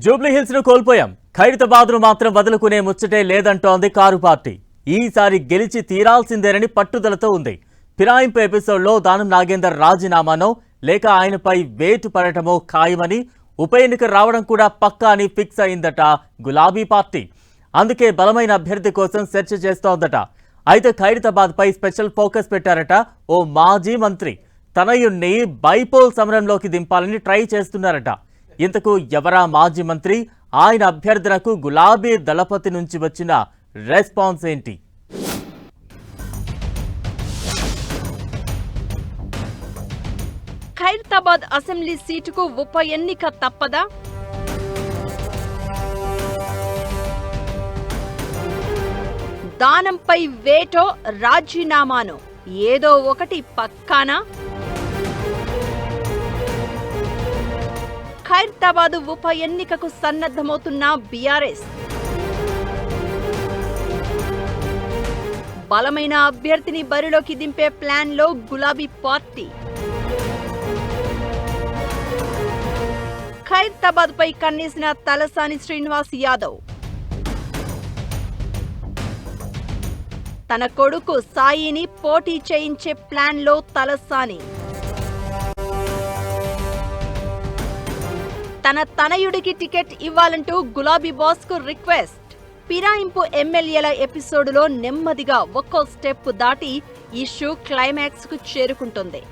జూబ్లీహిల్స్ ను కోల్పోయాం, ఖైరతాబాద్ ను మాత్రం వదులుకునే ముచ్చటే లేదంటోంది కారు పార్టీ. ఈసారి గెలిచి తీరాల్సిందేనని పట్టుదలతో ఉంది. ఫిరాయింపు ఎపిసోడ్లో దానం నాగేందర్ రాజీనామానో లేక ఆయనపై వేటు పడటమో ఖాయమని, ఉప ఎన్నిక రావడం కూడా పక్కా అని ఫిక్స్ అయిందట గులాబీ పార్టీ. అందుకే బలమైన అభ్యర్థి కోసం సెర్చ్ చేస్తోందట. అయితే ఖైరతాబాద్ పై స్పెషల్ ఫోకస్ పెట్టారట ఓ మాజీ మంత్రి. తనయుణ్ణి బైపోల్ సమరంలోకి దింపాలని ట్రై చేస్తున్నారట. ఇంతకు ఎవరా మాజీ మంత్రి? ఆయన అభ్యర్థనకు గులాబీ దళపతి నుంచి వచ్చిన రెస్పాన్స్ ఏంటి? ఖైరతాబాద్ అసెంబ్లీ సీటుకు ఉప ఎన్నిక తప్పదా? దానంపై వేటో రాజీనామానో ఏదో ఒకటి పక్కానా? ఖైరతాబాద్ ఉప ఎన్నికకు సన్నద్ధమవుతున్న బీఆర్ఎస్. బలమైన అభ్యర్థిని బరిలోకి దింపే ప్లాన్లో గులాబీ పార్టీ. ఖైరతాబాద్ పై కన్నేసిన తలసాని శ్రీనివాస్ యాదవ్. తన కొడుకు సాయిని పోటీ చేయించే ప్లాన్లో తలసాని. తన తనయుడికి టికెట్ ఇవ్వాలంటూ గులాబీ బాస్ కు రిక్వెస్ట్. ఫిరాయింపు ఎమ్మెల్యేల ఎపిసోడులో నెమ్మదిగా ఒక్కో స్టెప్ దాటి ఇష్యూ క్లైమాక్స్ కు చేరుకుంటుంది.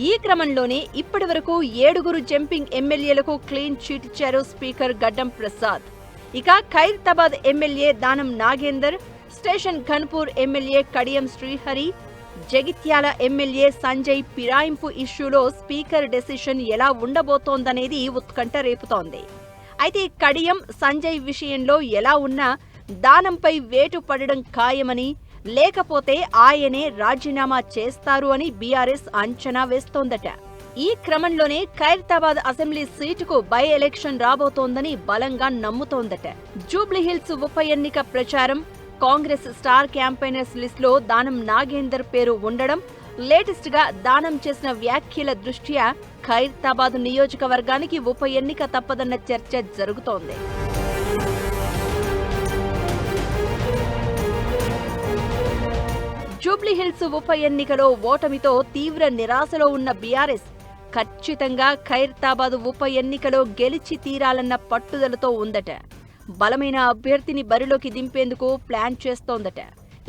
ఈ క్రమంలోనే ఇప్పటివరకు 7 జంపింగ్ ఎమ్మెల్యేలకు క్లీన్ చీట్ ఇచ్చారు స్పీకర్ గడ్డం ప్రసాద్. ఇక Khairatabad MLA Danam Nagender, station Ghanpur MLA Kadiyam Srihari, Jagtial MLA Sanjay ఫిరాయింపు ఇష్యూలో స్పీకర్ డెసిషన్ ఎలా ఉండబోతోందనేది ఉత్కంఠ రేపుతోంది. అయితే కడియం, సంజయ్ విషయంలో ఎలా ఉన్నా దానంపై వేటు పడడం ఖాయమని, లేకపోతే ఆయనే రాజీనామా చేస్తారు అని బీఆర్ఎస్ అంచనా వేస్తోందట. ఈ క్రమంలోనే ఖైరతాబాద్ అసెంబ్లీ సీటుకు బై ఎలక్షన్ రాబోతోందని బలంగా నమ్ముతోందట. జూబ్లీహిల్స్ ఉప ఎన్నిక ప్రచారం, కాంగ్రెస్ స్టార్ క్యాంపెయినర్స్ లిస్టులో దానం నాగేందర్ పేరు ఉండడం, లేటెస్ట్ గా దానం చేసిన వ్యాఖ్యల దృష్ట్యా ఖైరతాబాద్ నియోజకవర్గానికి ఉప ఎన్నిక తప్పదన్న చర్చ జరుగుతోంది. జూబ్లీహిల్స్ ఉప ఎన్నికలో ఓటమితో తీవ్ర నిరాశలో ఉన్న బీఆర్ఎస్ ఖచ్చితంగా ఖైరతాబాద్ ఉప ఎన్నికలో గెలిచి తీరాలన్న పట్టుదలతో ఉందట. బలమైన అభ్యర్థిని బరిలోకి దింపేందుకు ప్లాన్ చేస్తోందట.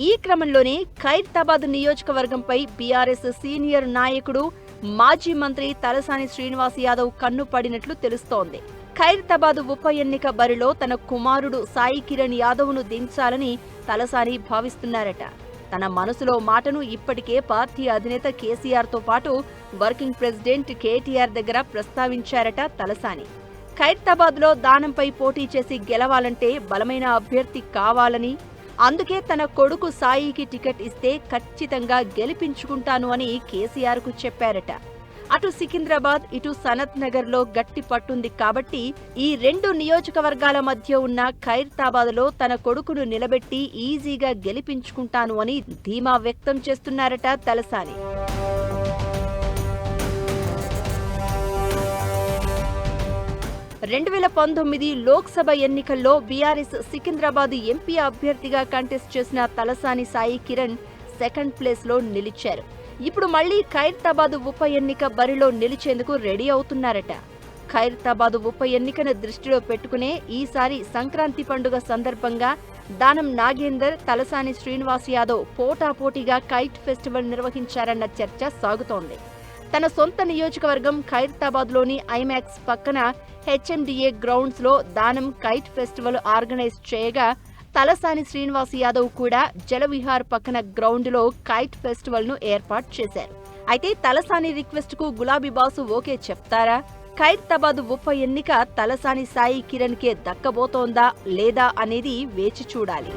ఈ క్రమంలోనే ఖైరతాబాద్ నియోజకవర్గంపై బీఆర్ఎస్ సీనియర్ నాయకుడు, మాజీ మంత్రి తలసాని శ్రీనివాస్ యాదవ్ కన్ను పడినట్లు తెలుస్తోంది. ఖైరతాబాద్ ఉప ఎన్నిక బరిలో తన కుమారుడు సాయి కిరణ్ యాదవ్ ను దించాలని తలసాని భావిస్తున్నారట. తన మనసులో మాటను ఇప్పటికే పార్టీ అధినేత కేసీఆర్ తో పాటు వర్కింగ్ ప్రెసిడెంట్ కేటీఆర్ దగ్గర ప్రస్తావించారట తలసాని. ఖైరతాబాద్ లో దానంపై పోటీ చేసి గెలవాలంటే బలమైన అభ్యర్థి కావాలని, అందుకే తన కొడుకు సాయికి టికెట్ ఇస్తే ఖచ్చితంగా గెలిపించుకుంటాను అని కేసీఆర్ కు చెప్పారట. అటు సికింద్రాబాద్, ఇటు సనత్ నగర్ లో గట్టి పట్టుంది కాబట్టి ఈ 2 నియోజకవర్గాల మధ్య ఉన్న ఖైరతాబాద్ లో తన కొడుకును నిలబెట్టి ఈజీగా గెలిపించుకుంటాను అని ధీమా వ్యక్తం చేస్తున్నారట తలసాని. రెండు 2019 లోక్సభ ఎన్నికల్లో బీఆర్ఎస్ సికింద్రాబాద్ ఎంపీ అభ్యర్థిగా కంటెస్ట్ చేసిన తలసాని సాయి కిరణ్ సెకండ్ ప్లేస్ లో నిలిచారు. ఇప్పుడు మళ్లీ ఖైరతాబాద్ ఉప ఎన్నిక బరిలో నిలిచేందుకు రెడీ అవుతున్నారట. ఖైరతాబాద్ ఉప ఎన్నికను దృష్టిలో పెట్టుకునే ఈసారి సంక్రాంతి పండుగ సందర్భంగా దానం నాగేందర్, తలసాని శ్రీనివాస్ యాదవ్ పోటాపోటీగా కైట్ ఫెస్టివల్ నిర్వహించారన్న చర్చ సాగుతోంది. తన సొంత నియోజకవర్గం ఖైరతాబాద్ లోని ఐమాక్స్ పక్కన హెచ్ఎండిఏ గ్రౌండ్స్ లో దానం కైట్ ఫెస్టివల్ ఆర్గనైజ్ చేయగా, తలసాని శ్రీనివాస్ యాదవ్ కూడా జలవిహార్ పక్కన గ్రౌండ్ లో కైట్ ఫెస్టివల్ ను ఏర్పాటు చేశారు. అయితే తలసాని రిక్వెస్ట్ కు గులాబీ బాసు ఓకే చెప్తారా? ఖైరతాబాద్ ఉప ఎన్నిక తలసాని సాయి కిరణ్ కే దక్కబోతోందా లేదా అనేది వేచి చూడాలి.